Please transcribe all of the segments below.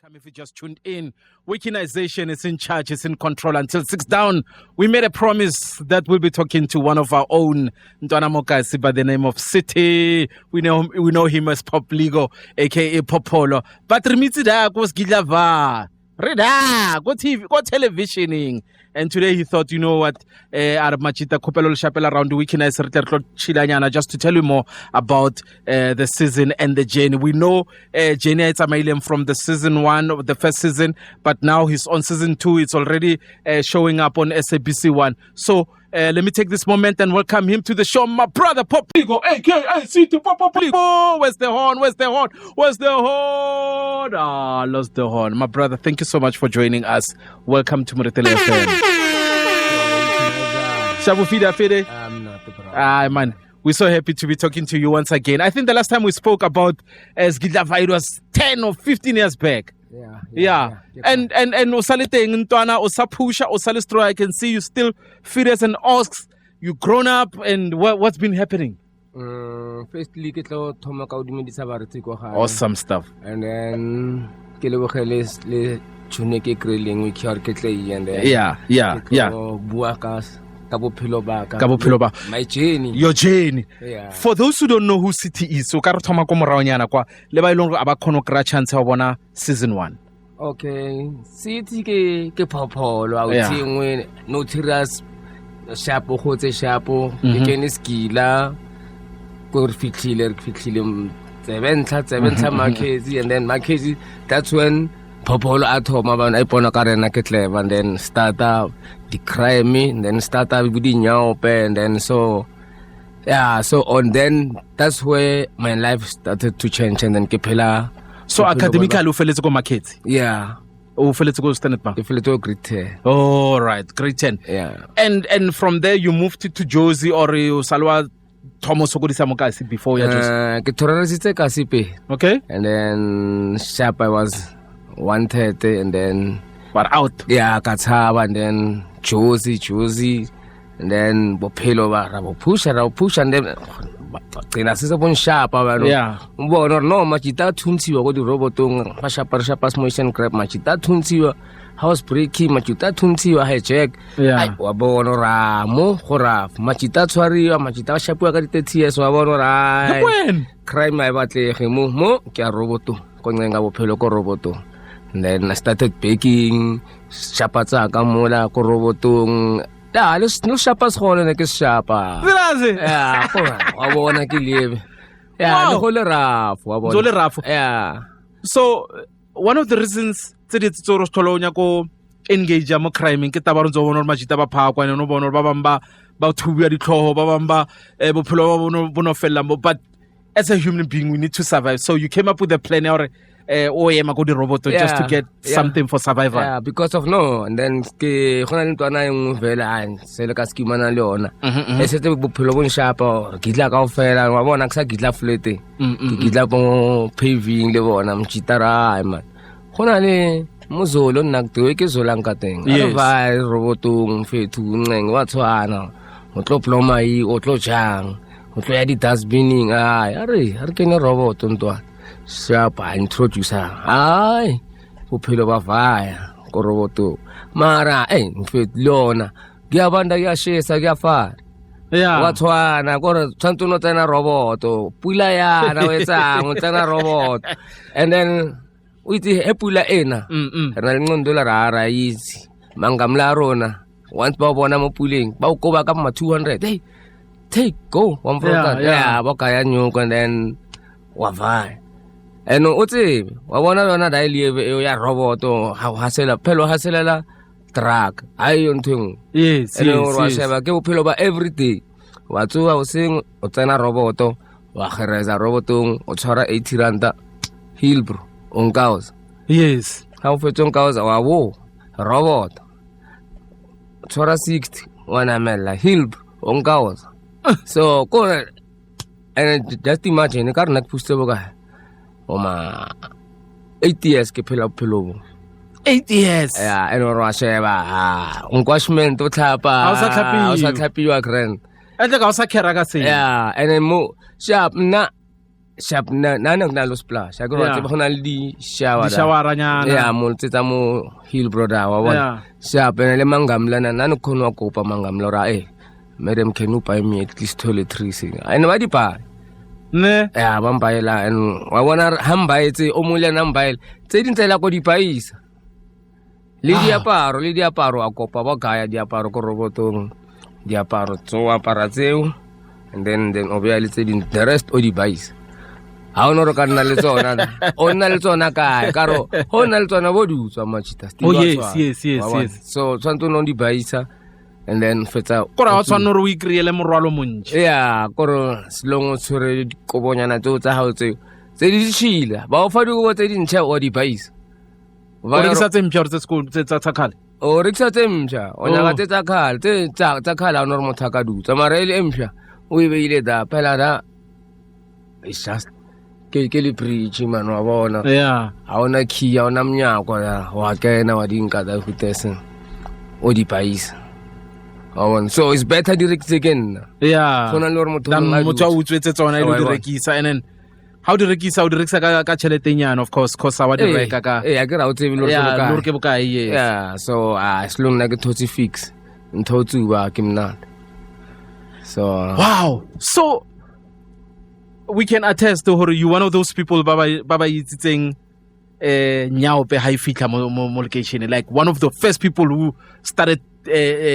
Welcome if you just tuned in. Weakenization is in charge, it's in control until 6 down. We made a promise that we'll be talking to one of our own, Ntwana Mokasi, by the name of City. We know him as Pop Ligo, aka Popolo. But Remitida was Gilava. Reda, go TV, go televisioning. And today he thought, you know what, Machita Kopelo Chapel around the weekend, just to tell you more about the season and the journey. We know Jenny Itamailian from the season 1, the first season, but now he's on season 2. It's already showing up on SABC 1. So let me take this moment and welcome him to the show. My brother, Pop Ligo, aka City Pop Ligo. Where's the horn? Where's the horn? Where's the horn? Ah, lost the horn. My brother, thank you so much for joining us. Welcome to Moretele FM. Shabu Fide. I'm not the problem. Man, we're so happy to be talking to you once again. I think the last time we spoke about Sgidlava, it was 10 or 15 years back. Yeah. And Osalite Ntwana, Osapusha, Osalistro, I can see you still furious and asks, you grown up, and what's been happening? Firstly, Awesome stuff. And then Yeah. Buakas, my journey. Your journey. Yeah. For those who don't know who City is, so karo thoma ko morao nyana kwa le ba ilong aba khono kra chance wa bona season 1. Okay, City ke phopolo a utsengwe notorious shapo khotse shapo ke skila ko fitlhile seven markets, and then markets, that's when Popolo at home about Ipona Karena Ketlev, and then start up the crime, and then start up with the and then so on. Then that's where my life started to change, and then Kepela. So academically, you fell to go market. Yeah. Oh, fell to go stand up. You fell to grade 10. Oh, right, grade 10. Yeah. And from there you moved to Josie or you Salwa Thomas Ogodisa Mokasi before you just. Kasipe. Okay. And then sharp I was 130, and then but out. Yeah, Katsaba, and then Josie, and then Bopelo, push, and then Tinasisabon sharp. Yeah. Well, no, Machita Tunsi, or the Robotung, Mashapas motion crab, Machita Tunsi, house breaking, Machita Tunsi, I check. Yeah. Wabonora, Mo, Horaf, Machita Swaria, Machita Shapuagate Tears, Wabonora. When? Crime my battle, Mo, Kia Roboto, Konga Bopelo Roboto. And then I started baking, Shapatsa, Gamola, Korobotong. Yeah, no shapas hole in a shapa. Yeah, I want to live. Yeah, the whole raff. Yeah. So, one of the reasons that it's Zoros Tolonia go engage a crime in Ketabaronzo or Majitaba Park when no bonor Babamba, about 2 years ago, Babamba, Bopolo, Bonofelambo. But as a human being, we need to survive. So, you came up with a plan or robot just to get something for survival. Yeah, because of no, and then Honalintana yung vela and Selakaski Manaleona. I said to Pulobon Shapa, Gidla Gaufera, and one axa Gidla Flete, Gidla bon paving the one, Chitara, man. Honale Muzolo Naktueke Zolanka thing. Yes, Robotum, Fetun, what's one, Otlo Plomai, Otlo Chang, Otlo Editas Binning, Arkin robot on Siapa introduce her? Ay, Pupilo Bavaya, Koroboto. Mara, Lona, Giabanda Yashi, Sagafar. Yeah. What's one? I got a Santunotana robot, Pulaya, Mutana robot. And then with the Epula Ena, Rangondola easy. Mangamla Rona. Once Bobonamo pulling, Baukova 200. Hey, take, go. One for that. Yeah, Bokayanu, and then Wavai. And Uti, I wanna daily robot or how Hasela, Pelo Hasela track. I don't think. Yes, and I give pillow about every day. What two I was saying, Otana Roboto, Wahareza Robotung, Ochara 80 Randa, Hilbro, Ungaus. Yes. How for Tungaus our war, robot. Chora 60, one amela, Hilbro, Ungaus. So, go and just imagine, the car not pushed over. Oma 8 years ke phela phelo 8 years. Yeah, eno ra sheba unkwashment o tlhapa Hausa tlhapiwa grand tle ka o sa khera ka se. Yeah, and then mo sharp na sharp na lo splash a go Yeah. tseba gona le di shower Di-showeranyana. yeah mo tsetsa mo hill brother wa bona Yeah. sharp and le mangamla na no khona wa kopa mangamla ra madam can you buy me at least toiletries and ba di pa Ne? yeah ba mbaela and wa bona hamba etse o mole na mbaela tse di ntlela go di paisa le diaparo a kopa ba kaya diaparo ko robotong diaparo tso apara tseo and then obviously tse di the rest o di buys ha ono re ka nna le tsona o nna le tsona kae karo ho nna le tsona bo di utswa machita Oh, yes. so tshwanto no di buyisa and then fetsa Kora wa tshwanno re o ikreele morwalo montši. yeah koro silongo tshwere dikobonyana tseo tsa hao tseo tse di tshila ba o fa dikobo tse di ntšha o di buyisa O rekisa tse mpšha gore tsa kgale. o rekisa tse mpšha o nyaka tse tsa kgale tsa kgale a o no re motho a ka dutsa mara e le e mpšha o e beile da phela da it's just ke le preach man wa bona Yeah. ha ona key ha ona mnyako wa kena wa dinka da hutese o di paisa so it's better direct again Yeah. Gona le gore motho Dan a motho a utswetse tsona e le di rekisa, and then how di rekisa o di rekisa ka tšheletenyana, of course a wa di reka ka. a ke ra o tsebe le Yeah, gore lore ke bokae, yes. yeah so slong na ke thotse fix ntho tsuba ke mnat so Wow. So we can attest to her, you one of those people ba ba itsitseng nyaope ha e fitla mo location, like one of the first people who started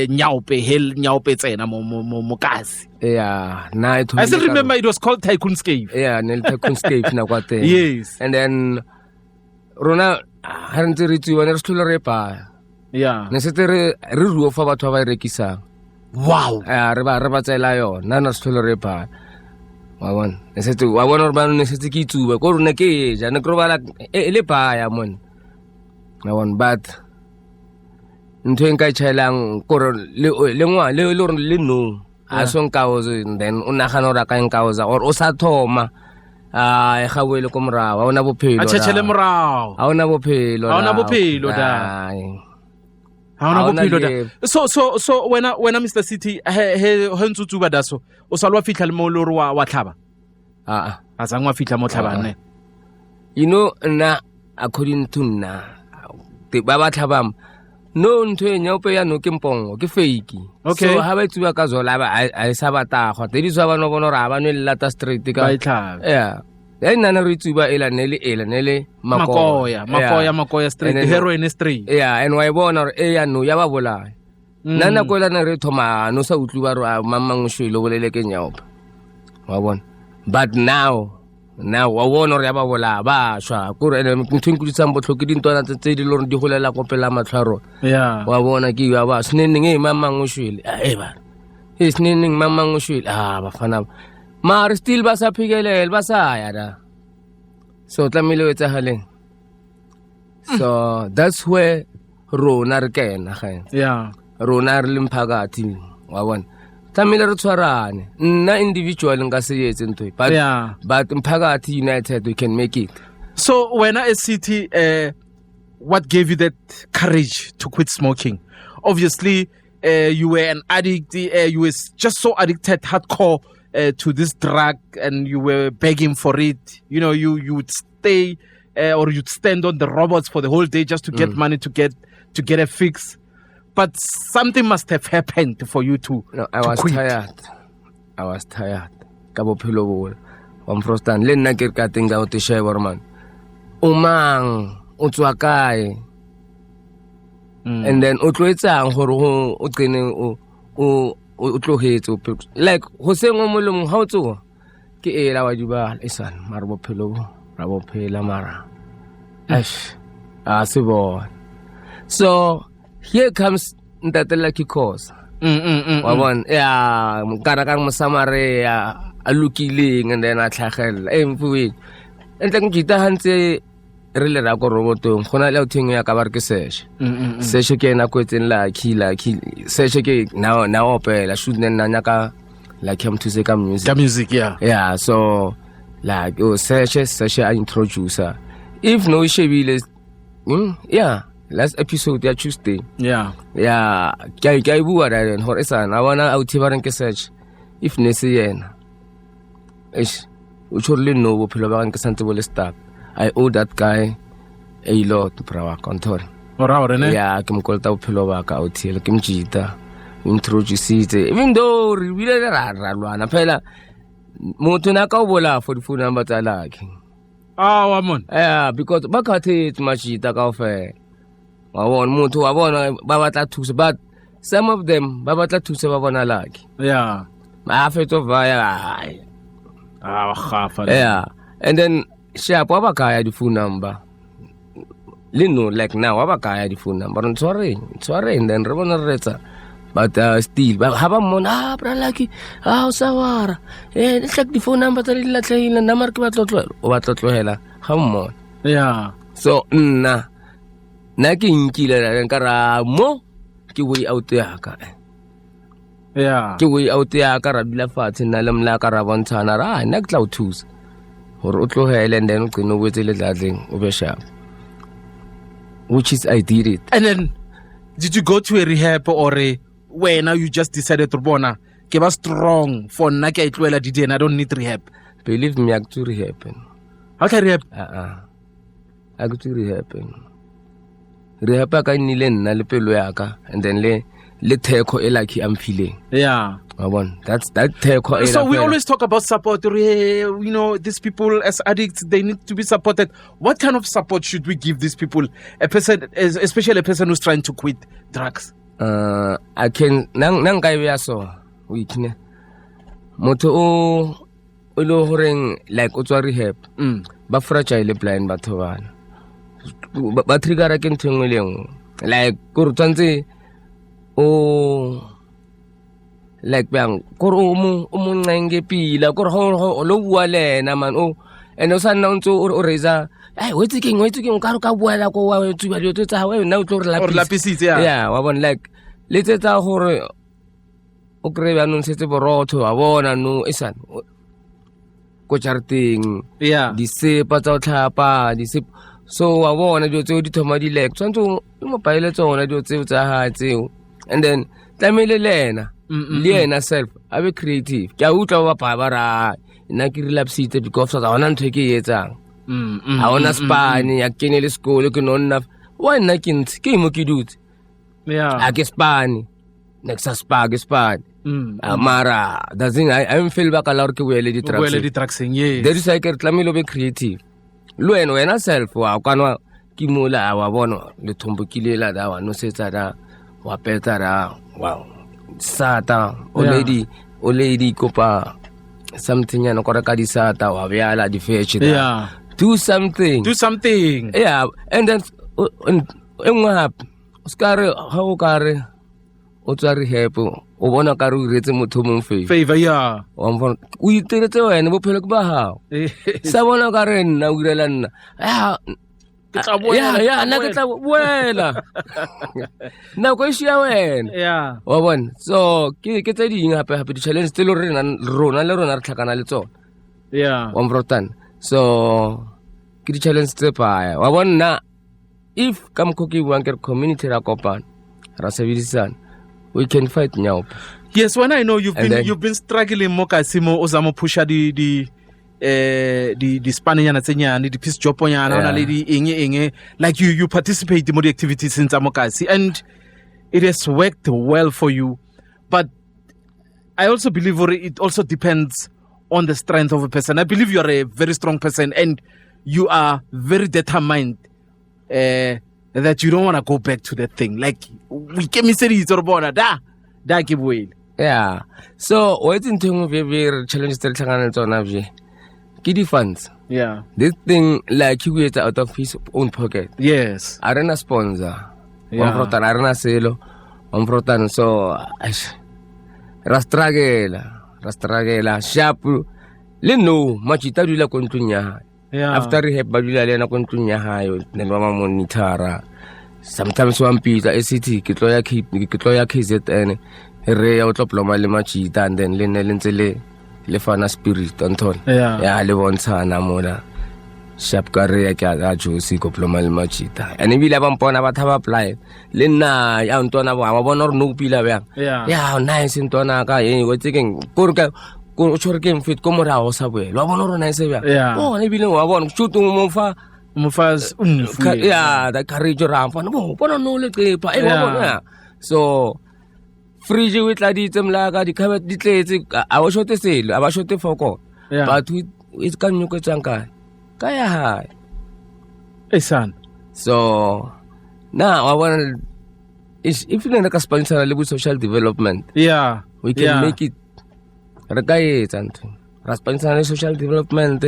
nyaope tsena mo kasi. yeah na I still remember it was called Tycoon's Cave. yeah nel Tycoonscape na kwa teng Yes. and then rona ha ntse re tsiwa ne re stlhola re pa Yeah. ne setse re ruo fa batho ba e rekisang Wow. re ba tsela yona na stlhola re pa wa bona ne setse wa bona re ba ne setse ke itsuba ko rona ke ja ne go bala le pa ya mon wa bona but ntho e nka tshelang gore le no a son cause then o nagana ra ka en cause or o sa thoma e ga boele ko morawa ona bophelo A tšhetšhele morao. ha ona bophelo Ha ona bophelo da. Ha ona bophelo da. So wena Mr. City he ntsutsuba da so o sa lwa fitla le mo le wa tlhaba. A tsang wa fitla mo tlhabane. you know na according to na te ba tlhabam no ntho e nyaope ya no ke mpongo ke fake Okay. so ha ba tsuba ka zola ba a sa bata go te di tswa bana bona ra ba no le lata straight ka Ba itlhaba. yeah ya nna re tsuba ela nele makoya straight, And then- heroin straight. yeah and why bona re ya no ya ba bola nana ko la na re thoma no sa utluba ro mamang shwelo bolele ke nyaope wa bona but now wa bona re ya ba bola ba shwa ko re ntho nkuditsang botlhoke dintwana tse di lorong di golela go pela matlharo Yeah. wa bona ke ya ba sneneng mamang shwele ba sneneng mamang shwele ba fana maar still ba sa phikelele ba sa ya da so tlamile o etsagaleng so that's where rona re kena ga Yeah. rona re le mphakathi wa bona tlamile re tshwarane nna individual nka se etse ntho but Yeah. but mphakathi united we can make it So when a city, what gave you that courage to quit smoking? Obviously, you were an addict. You were just so addicted, hardcore to this drug, and you were begging for it. You know, you would stay or you'd stand on the robots for the whole day just to get money to get a fix. But something must have happened for you to. no I to was quit. tired ka bophelo bo wa mfrostan le nna ke ka teng ga o te sheba man o mang o tswa kae and then o tloetsang gore o tsene o tlogetse like go sengwe molemo ha o tsoa ke ela wa dibala isan mara bophelo bo ra bophela mara se bon so here comes Ntate Lucky Khoza wa bona ya kana ka Mosamaria a lokileng and then a tlhagella mfuwe entle ke ditha hantse re le ra go robotong gona le theng ya ka ba re ke seshe ke na ko etseng Lucky seshe ke now opela shoot nna nya ka like him to say ka music yeah so like seshe I introduce her if no shebile yeah last episode ya Tuesday Yeah. Kai bua da hore sana a bona a uthibareng ke search if ne se yena o tshorele no bophelo ba ka ke santse bo le stuck. I owe that guy a lot bra wa control. Ora ne? Yeah, ke mo kolta bophelo ba ka out here ke mjita introduce even though re bile ra lwana phela motho na ka o bola for the phone number tsa lakhe. Wa mon. Yeah, because ba khathe mashita ka ofela. Wa bona motho wa bona ba batla thusa, but some of them ba batla thusa ba bona lakhe. Yeah. Ma fetso vaya. Khafa. Yeah. And then sharp wa ba kaya di phone number. Lino like now wa ba kaya di phone number. Sorry and then re bona retsa. But still ha ba mona bra lucky o sawara like the phone number tsa la tlhaila na mara ke ba tlotlohela ga mona. Yeah. So na ke nkile nka ra mo ke way out ya ka. Yeah. Ke way out ya ka ra bila fatshe na le mla ka ra bontshana ra na ke tla o thusa gore o tlohele and then o qine o wetse le tlatleng o be sharp, which is I did it. And then did you go to a rehab or where now you just decided to bona ke ba strong for nna ke a itloela di I don't need rehab? Believe me, I to rehab. How can rehab? I go to rehab. Rehab ka nile nna le pelo ya ka and then le theko e like I'm feeling. Yeah. That's that theko. So we always talk about support. You know, these people as addicts, they need to be supported. What kind of support should we give these people? A person, especially a person who's trying to quit drugs. I can nang kai ya so weekne motho o lo horeng like o tswa rehab ba fragile blind batho bana ba trigger ke ntshengwe leng like go tsantse o like bang go o mo nngenge pila go go lo bua lena man o and o sa nna ntse o reza ai wetse ke ka ro ka buela ko wa tsuba dio tsa we na o tlo re lapisitse. Yeah wa bona like le tsetsa gore o krebe anong setse borotho wa bona no esan ko charting. Yeah. Di sepa tsa o tlhapa di sep so wa bona dio tse di thoma di lek tsantse o mo paile tsona dio tse tsa ha tseo and then tlamele lena le yena self a be creative ke a utla ba ba ra nna ke relapsite because of ona ntwe ke etsang a ona spani ya kenele sekolo ke nonna why nna ke mo ke dutse. Yeah. A ke spani next spa ke spani mara doesn't I feel ba ka la re ke boele di drugs. Boele di drugs, yes. There is like tlamelo be creative lo wena self wa kanwa ke mola wa bona le thombokile la da wa no setsa da wa peta ra wow sata o lady kopa something ya no kore ka di sata wa beala di fetch da. Yeah. Do something. Yeah, and then engwa skare ha o kare o tswa rehab o bona ka re o iretse motho mong favor. Yeah. o iteretse wena bophelo ke ba hao sa bona ka re nna o irela nna ya na ke tla boela na go shia wena. Yeah. wa bona so ke tse ding hape di challenge tse le rona re tlhakana le tsona. Yeah. wa mbrotan so ke di challenge tse pa wa bona if come cookie one get community ra kopana ra sebedisana we can fight now. Yes, when I know you've been struggling mo ka simo o zamo pusha di Spanish tsenyane di piece job nyana ona le di enge like you participate in the activities in Zamokasi and it has worked well for you, but I also believe it also depends on the strength of a person. I believe you are a very strong person and you are very determined that you don't want to go back to that thing. Like we came da ke boele. Yeah. So what's in terms of very challenge tse tlhakana tsona bje ke di funds. Yeah. This thing like you get out of his own pocket. Yes. Arena sponsor. Yeah. Arena selo. So rastragela sharp le no machita dula kontunya. Yeah. After rehab badula le na kontunya hayo ne ba monitora. Sometimes one pizza ACT ke tlo ya KZN re o tlo ploma le machita and then le ne le ntse le fana spirit onton. Yeah. Le bontshana mona sharp career ke a josi ko ploma le machita and ebile ba mpona ba thaba apply le nna ya ntona ba bona re no pila ba Yeah. ya nice ntona ka e go tsekeng ko ko tshwere ke mfit ko morago sa boelo wa bona rona e se bja bona ebile wa bona shoot mo fa the courage ra mfana bona no le qepa wa bona so fridge we tladitse mlaka di cabinet di tletse a wa shote selo a ba shote foko but it can nyuko tsanka kaya ha son so now I want if you like a sponsor le social development we can make it regayetsa ntho ra sponsor social development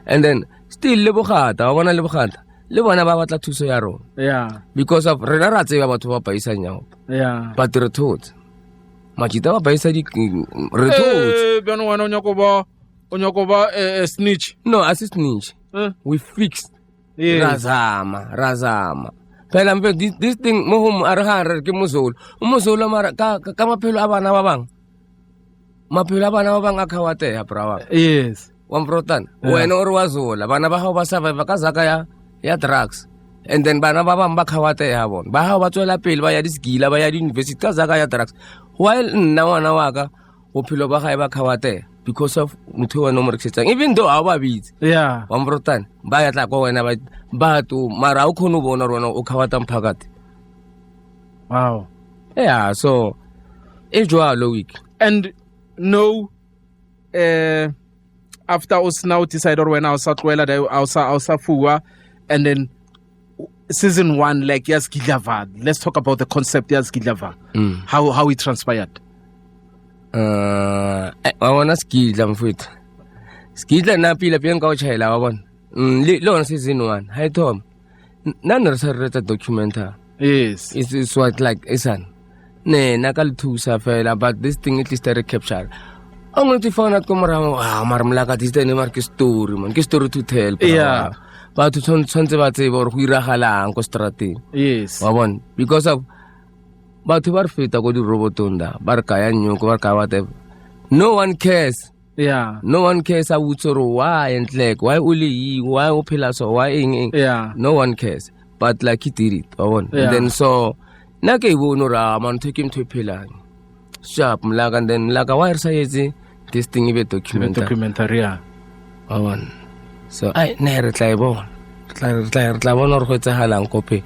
and then still le bogata wa bona le bogata le bona ba batla thuso ya rona because of rena ra tseba batho ba paisa nyao but re thotse majita ba paisa di re thotse bana wana o nyako ba snitch no assist snitch we fixed razama phela mpe this thing mo home are ke mozolo mara ka maphelo a bana ba bang akhawate ya brawa wa mprotan wena o re wazola bana ba hao ba survive ka zaka ya drugs and then bana ba bang ba khawate ya bona ba hao ba tswela pele ba ya diskila ba ya university ka zaka ya drugs while nna wana wa ka bophelo ba gae ba khawate because of motho wa no mo rekisetsang even though a ba bitse wa mprotan ba ya tla ko wena ba to mara o khono bona rona o khawata mphakati wow so e jwalo week and no after us now decide or when I was at Fuwa and then season 1 like yes Gidlava. Let's talk about the concept yes Gidlava. How it transpired. I wanna skidla mfuthu. Skidla na pila pia ka chela wa bona. Lo season 1. Hi Tom. Nana re documenta. Yes. It's what like isan. Ne nakal thusa fela but this thing at least I capture. I'm going to find out marmlaka this ne mar ke story man ke story to tell but to tshwantse ba tseba gore go iragalang ko strateng wa bona because of batho ba re feta go di robotong da ba re kaya nyoko ba re ka whatever no one cares no one cares a utsoro why and like why uli why o phela so why eng no one cares but like he did it wa bona and then so na ke bona ra man take him to phelang sharp mlaka and then like why re sa yetse this thing ibe documentary on so I never try bona tla bona re go etsahalang kope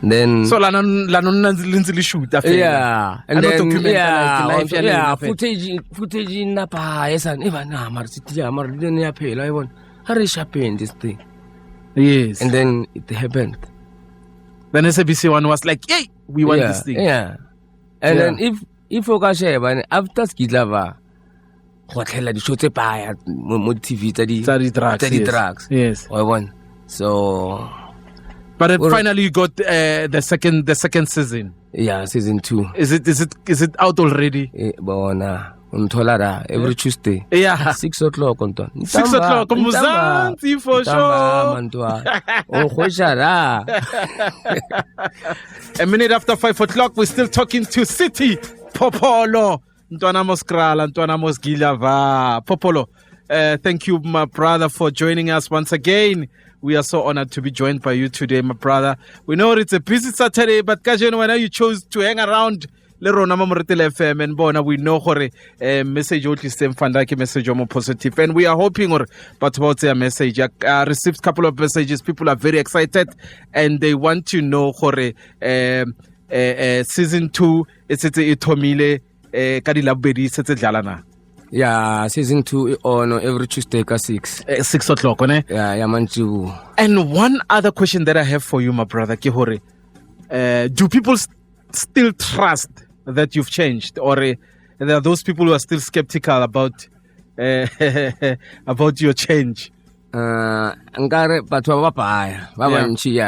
then so lana nantse le shoot after and then life ya footage na pa yesa eva na mar sitia mar then ya phela I bona hare sharpen this thing and then it happened then SABC one was like hey we want this thing and then if o ka sheba after Skidlava go tlhela di show tse paya mo TV tsa di drugs I won so but finally you got the second season season 2 is it out already bona unthola ra every Tuesday 6 o'clock onto 6 o'clock Muzansi for sure mantwa o khosha ra a minute after 5 o'clock we're still talking to City Popolo Ntwana Moskrala, Ntwana Mosgilava. Popolo, thank you, my brother, for joining us once again. We are so honored to be joined by you today, my brother. We know it's a busy Saturday, but Kajen, when you chose to hang around Lerona Momoretele FM and Bona, we know hore message only same fandaki message more positive. And we are hoping or but about their message. I received a couple of messages. People are very excited and they want to know hore season 2 it's itomile season 2 on every Tuesday at 6 o'clock manju. And one other question that I have for you, my brother Kihore, do people still trust that you've changed, or there are those people who are still skeptical about your change? Ngare batho ba baya ba bantshi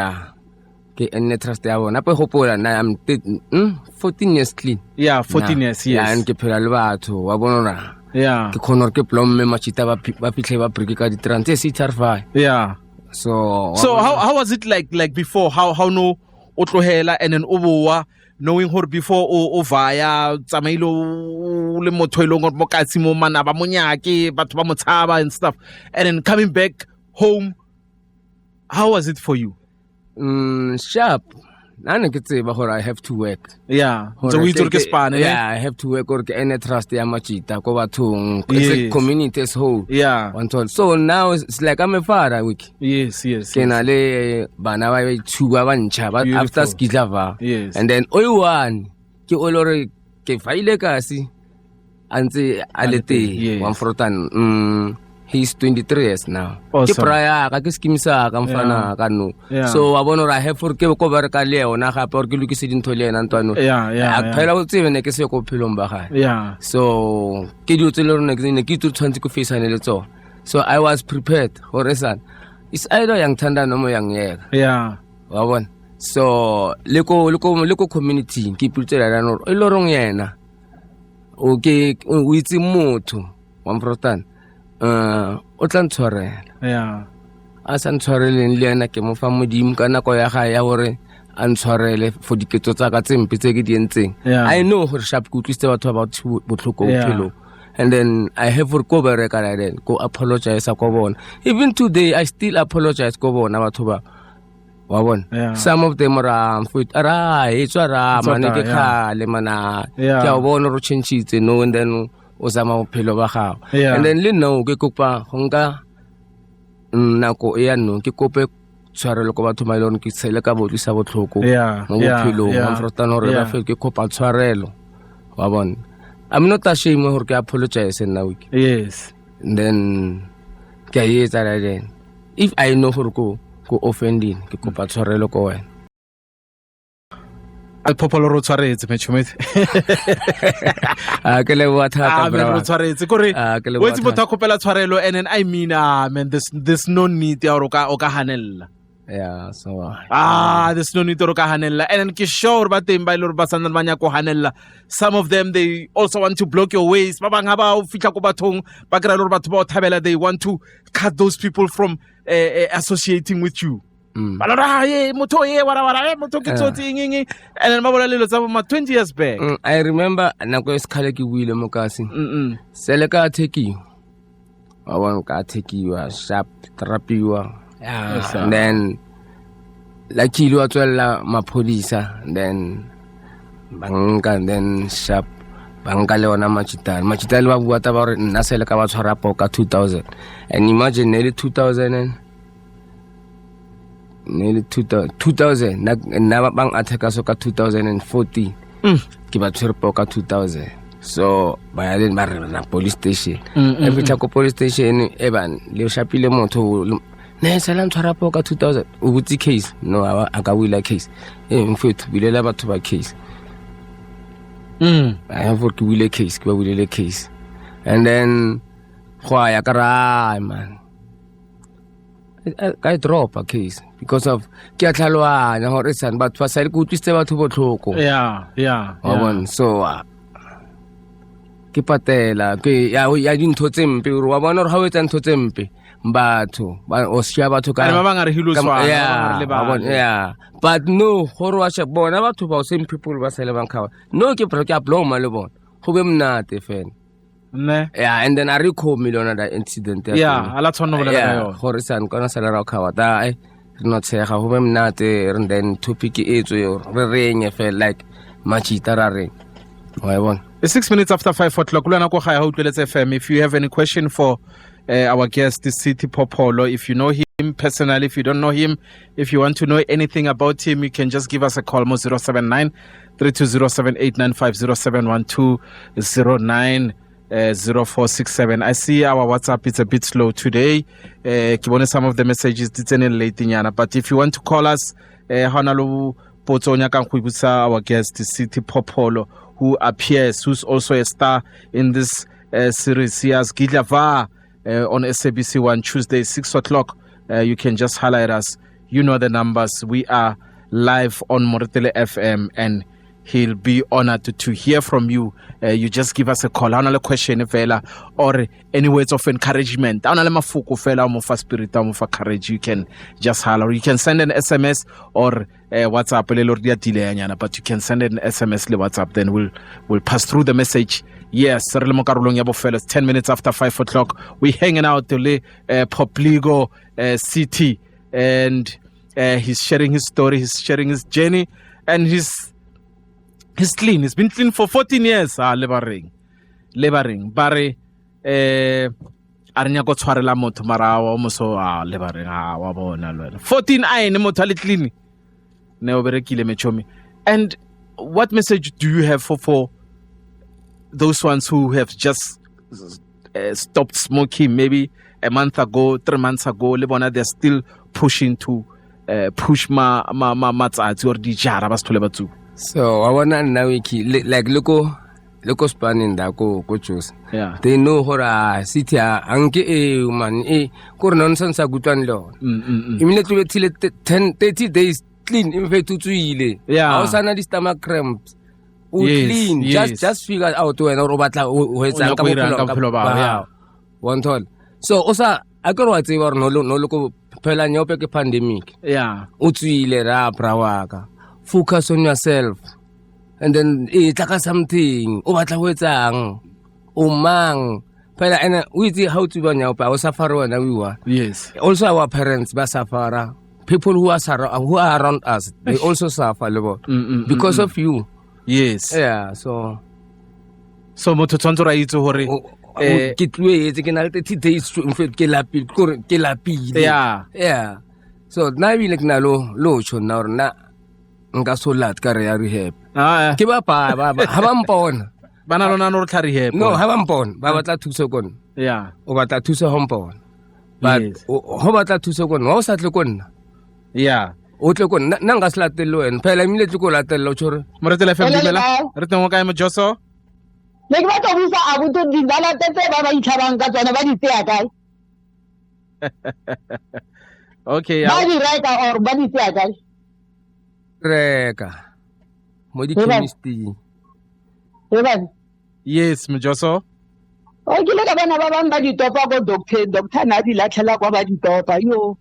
ke enne trust ya bona pe hopola na am 14 years clean 14 years and ke phela le batho wa bona ke khonor ke plomme machita ba pitle ba brike ka di 30 sitarfa so how was it like before how no o tlohela and then o boa knowing her before o vaya tsamailo le motho ile ngo mo katsi mo mana ba monyake batho ba motshaba and stuff and then coming back home how was it for you? Sharp nane ke tseba gore I have to work. Yeah. Gore So we ke- took a span, eh? Yeah, I have to work gore ke ene trust ya Machita ko bathong. It's Yes. a community as whole. Yeah. So now it's like I'm a father wiki. Yes, yes. Ke na le bana ba two ba ntšha ba Beautiful. after Skidlava. Yes. And then one ke o lore ke faile kasi antse a le teng Yes. one frotan. He's 23 years now. Awesome. Ke praya ka ke skimisa ka mfana ka no. Yeah. So wa bona ra have for ke ko bereka le yona gape or ke lokise dintho le yena ntwano. Yeah, yeah, A phela o tsebe ne ke se ko phelong ba gae. Yeah. So ke di tsele rona ke ne ke tshwantse ko faceane le tsona. So I was prepared gore san. It's either yang thanda no mo yang yeka. Yeah. Wa bona. So le ko community ke putsela la no e lorong yena. O ke o itse motho wa mfrotana. O tla ntshwarela. Yeah. A sa ntshwareleng le yena ke mo fa modimo ka nako ya gae ya gore a ntshwarele for diketso tsa ka tse mpe tse ke di entseng. Yeah. I know gore sharp ke utlwisitse batho ba botlhoko Yeah. bophelo. And then I have for go bereka la then go apologize ko bona. Even today I still apologize ko bona batho ba wa bona. Yeah. Some of them are foot ara etswa ra It's mane ke yeah. khale mana Yeah. ke a bona ro changeitse no and then o zama bophelo ba gago. Yeah. And then le no ke kopa go nka nako e ya no ke kope tshwarelo ko batho ba ile ke tshele ka botlisa botlhoko Yeah, mo yeah, bophelong yeah, wa mfrotana gore yeah. ba fe ke kopa tshwarelo wa bona. I'm not ashamed gore ke apologize now. Yes. And then ke a etsa la then if I know gore ko offending ke kopa tshwarelo ko wena. Al popolo ro tshwaretse mechumete. Ke le wa thata Men ro bra. tshwaretse kore. ke le Wetsi wa motho a kopela tshwarelo and then I mean man there's no need ya o ka hanella. Yeah, so There's no need to ka hanella. And then ke sure ba teng ba ile ba sanna ba nya ko hanella. Some of them they also want to block your ways. Ba bang ha ba o fitla ko bathong ba kra le batho ba o thabela they want to cut those people from associating with you. Ba lora ye motho ye wara motho ke tsotsi eng and then ba bola lelo tsa bo 20 years back. I remember nako e sekhale ke buile mo kasi. Sele ka thekiwa. Wa bona ka thekiwa sharp trapiwa. Yeah, Yes, sir. and then luckily wa tswela maphodisa then banka and then sharp banka le ona machitali ba bua ta ba re nna sele ka ba tshwara po ka 2000 and imagine nearly 2000 na bang attack so ka 2014 ke ba tshwere po ka 2000 so ba ya le ba re na police station every time ko police station e ban le shapile motho ne sala ntshwara po ka 2000 o butsi case no a ka wila case mfethu bilela batho ba case I have worked wile case ke ba wile case and then khwa ya kara man I drop a case because of ke a tlhalwana gore san batho ba sa le go utlwisitse batho botlhoko. Yeah. Wa bona so ke patela ke ya dintho tse mpe wa bona gore ha o etsa ntho tse mpe batho ba o sia batho ka Ba bang a re hilo swana yeah but no gore wa bona batho ba same people ba sele bang khawa no ke pro ke abloma le bona go be mnate fela ne yeah and then a recall million that incident ala tshwanno bolela ka yona gore san kona sala ra khawa da re no tshega go be mnate and then topic e tswe re renye fela like machita ra re wa bona. It's 6 minutes after 5 o'clock. Lwana ko ga utlweletse FM. If you have any question for our guest, City Popolo, if you know him personally, if you don't know him, if you want to know anything about him, you can just give us a call, 079 32078950 012 0467. I see our WhatsApp is a bit slow today. Some of the messages didn't late in but if you want to call us, our guest, City Popolo, who appears, who's also a star in this series. He has Gidlava on SABC 1 Tuesday, 6 o'clock. You can just holler at us. You know the numbers. We are live on Moretele FM, and he'll be honored to hear from you. You just give us a call. Another question, or any words of encouragement. Spirit, courage. You can just holler. You can send an SMS or WhatsApp. But you can send an SMS or WhatsApp. Then we'll pass through the message. Yes, 10 minutes after 5 o'clock. We're hanging out to Popligo City, and He's sharing his story, he's sharing his journey, and he's clean. He's been clean for 14 years. Lebaring. Bare a re nyaka go tshwarela motho mara wa mo so lebaring wa bona lwana 14 a ene motho a le clean ne o berekile mechomi. And what message do you have for those ones who have just stopped smoking maybe a month ago, 3 months ago, le bona they're still pushing to push matsatsi or dijara ba sithole batsu? So I wanna now like local spanning da go choose. Yeah. They know hora city anke man ko nonsense a gutwan lo. Immediately till 30 days clean in fact to ile. Yeah. Ausana di stomach cramps. Clean. Yes. Just figure out when o batla o etsa ka bophelo ba. One thought. So osa akere wa tseba re no loko phela nyope ke pandemic. Yeah. O tswile ra prawaka. Focus on yourself. And then taka something o batla ho etsang o mang phela and we see how to banya pa o suffer wena we were. Yes. Also our parents ba suffer. People who are around us they also suffer because of you. Yes. Yeah, so motho tshwantse ra itse hore ke tluetse ke na le 30 days in fact ke lapile. Yeah. So na bile ke na lo tsho na hore na nka so lat ka re ya rehab. Ke ba ha ba mpona bana lona no re tla rehab. No, ha ba mpona ba batla thuso kon. Yeah. O batla thuso ho mpona. But ho batla thuso kon wa o sa tle konna. Yeah. O tle konna na nga se latelo wena phela imile tle ko latelo tshore mo re tele family mela re teng ka mo Joso. Le ke batla go isa abuto dindala tete ba ba itlhabang ka tsona ba di tseya kae? Okay. Ba di reka or ba di tseya kae? Reka mo di chemistry. Yes, Mojoso. O ke le ka bana ba bang ba di topa go doctor na di latlhela kwa ba di topa yo.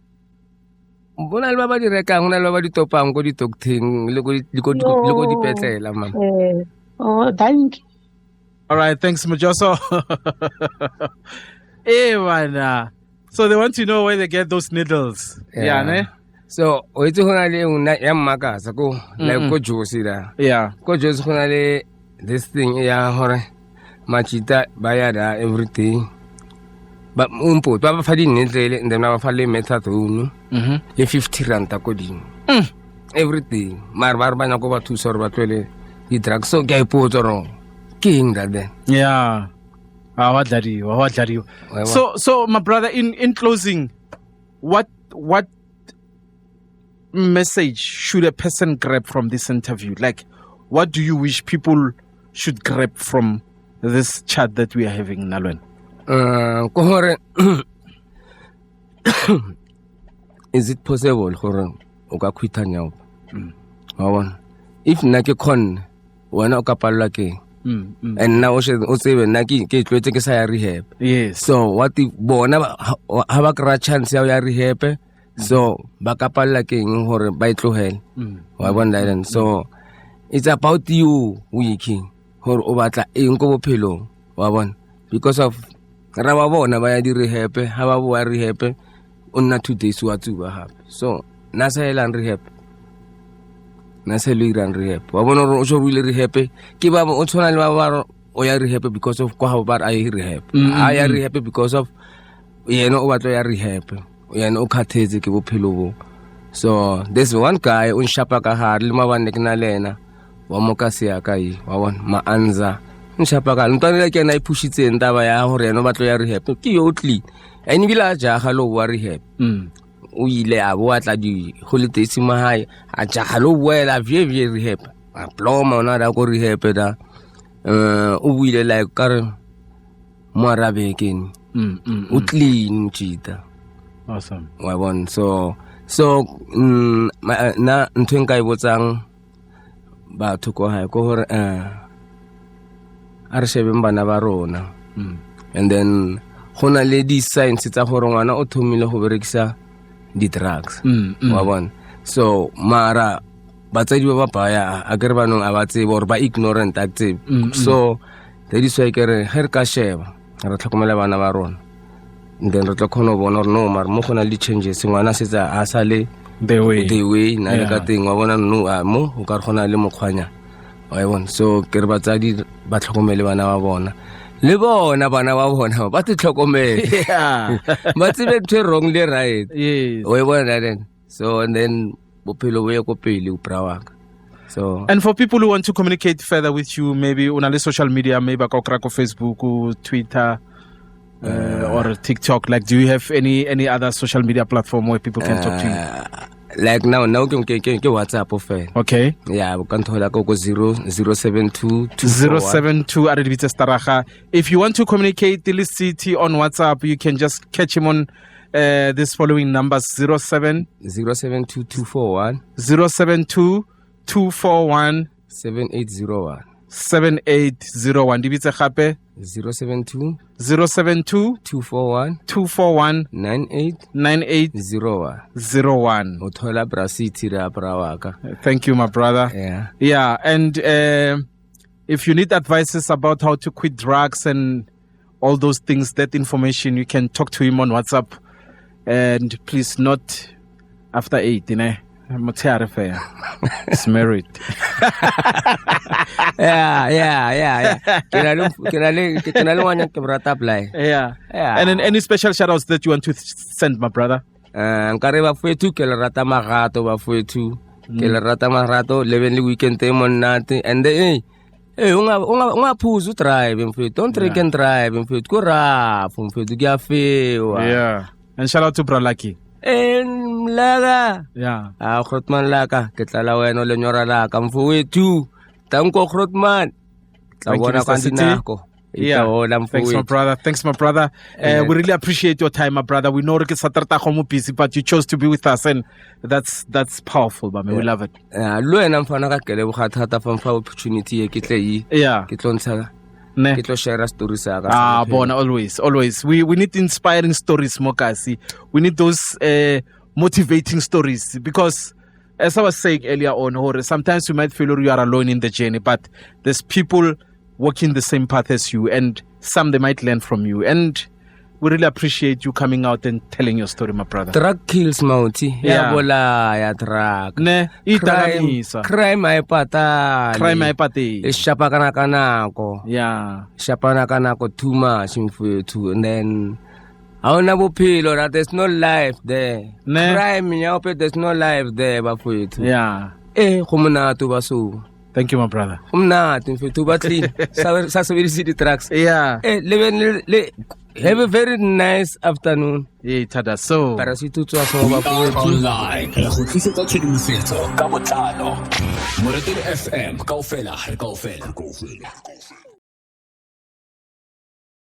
Bona le ba di reka ngona le ba di topang go di docting le go di petlela mama. Oh, thank you. All right, thanks Mojoso. Man. So they want to know where they get those needles. Yeah, ne? So o itse hona le una ya makasa ko like ko Josi da. Yeah. Ko Josi hona le this thing ya hore machita bayada everything. Ba umpo ba fa di needle and then ba fa le methadone. Le 50 rand ko ding. Everything. Mar ba na ko ba thusa re ba tlwele di drugs so ke ipotso ro king that then. Yeah. What are you? So my brother, in closing, what message should a person grab from this interview? Like, what do you wish people should grab from this chat that we are having, Nalwen? Is it possible for oka quit now? If na ke kon wana oka palwa ke and now o tsebe nna ke tlwetse ke sa ya rehab. Yes. So what if bona ha ba kra chance ya rehab so ba ka palla ke eng hore ba itlogele wa bona then so it's about you wiki hore o batla eng go bophelo wa bona because of ra ba bona ba ya di rehab ha ba bo rehab o nna 2 days wa tsuba hape so na sa elang rehab na se lo iran rehab wa bona o tso buile rehab ke ba o tshwana le ba o ya rehab because of kwa ba a rehab a ya rehab because of yena o batla ya rehab yena o khathetse ke bophelo bo. So there's one guy on shapa ka ha le mabane ke na lena wa moka se ya kai wa bona maanza nshapa ka ntwana ke na ipushitse ntaba ya hore yena o batla ya rehab ke yo clean ene bila ja ga lo wa rehab o ile a bo atla di holidays mahai a ja halo boela vie rehab a ploma ona da go rehab da o buile like kare mo arabe ken o clean chita. Awesome. Wa bon so na ntwe nka ibotsang ba thoko ha ko hore a re shebe bana ba rona and then hona le di signs tsa gore ngwana o thomile go berekisa di drugs wa bona so mara batsadi ba baya a kere banong a ba tsebe or ba ignorant a tsebe so that is why kere her ka sheba re tlhokomela bana ba rona then re tla khona bona no mar mo gona le changes ngwana se tsa a sale The way. na le ka teng wa bona no mo o ka gona le mokgwanya wa bona so ke re batsadi ba tlhokomele bana ba bona le bona bana ba bona ba te tlhokomele Yeah. ba tsebe ntho e wrong le right Yes. wa bona then so and then bophelo bo ye ko pele o bra wa ka so And for people who want to communicate further with you, maybe on a social media, maybe ko Facebook or Twitter or TikTok, like do you have any other social media platform where people can talk to you? like now ke WhatsApp of Okay. yeah o ka nthola ko 072 072 a re di bitse Staraga. If you want to communicate the city on WhatsApp, you can just catch him on this following numbers 07 072 241 072 241 7801 7801. Di bitse gape 072 072 241 241 9801 9801. o thola bra city ra bra wa ka Thank you, my brother. yeah Yeah, and if you need advices about how to quit drugs and all those things, that information, you can talk to him on WhatsApp. And please, not after 8, you know. It's married. yeah ke na le wanya ke brata apply Yeah. Yeah. And then any special shout outs that you want to send, my brother? nkare ba fethu ke le rata magato ba fethu ke le rata magato le weekend e monate and then unga phuzu drive mfethu don't drink and drive mfethu ko rap mfethu ke afewa Yeah. And shout out to Bralaki. Laga Yeah. Grootman laka ke tla la wena le nyora laka mfowethu tanko Grootman tla Thank you, bona Mr. ka City. dinako Yeah. Thanks, my brother. Thanks, my brother. We really appreciate your time, my brother. We know it's busy, but you chose to be with us, and that's powerful, but we love it. lo ena mfana ka kele boga thata fa mfa opportunity e ke tle yi Yeah. ke tlontsha Ne. ke tlo share stories sa ka Bona, always. We need inspiring stories, Mokasi. We need those motivating stories, because as I was saying earlier on, Hore, sometimes you might feel you are alone in the journey, but there's people walking the same path as you, and some they might learn from you. And we really appreciate you coming out and telling your story, my brother. drug kills mauti Yeah. ya bola ya drug Ne, itagamisa. crime ai patali Crime ha e patele. e shapa kana kanako Yeah. shapana kanako too much mfethu and then hauna bophelo that there's no life there Ne. crime ya ope there's no life there bafethu Yeah. go monate ba so Thank you, my brother. go monate mfethu ba clean sa sebedisa di drugs Yeah. have a very nice afternoon Yeah, tada. So, para si tutswa so ba fethu online re go tlisetsa tshedimosetso ka botlalo Moretele FM kaofela re kaofela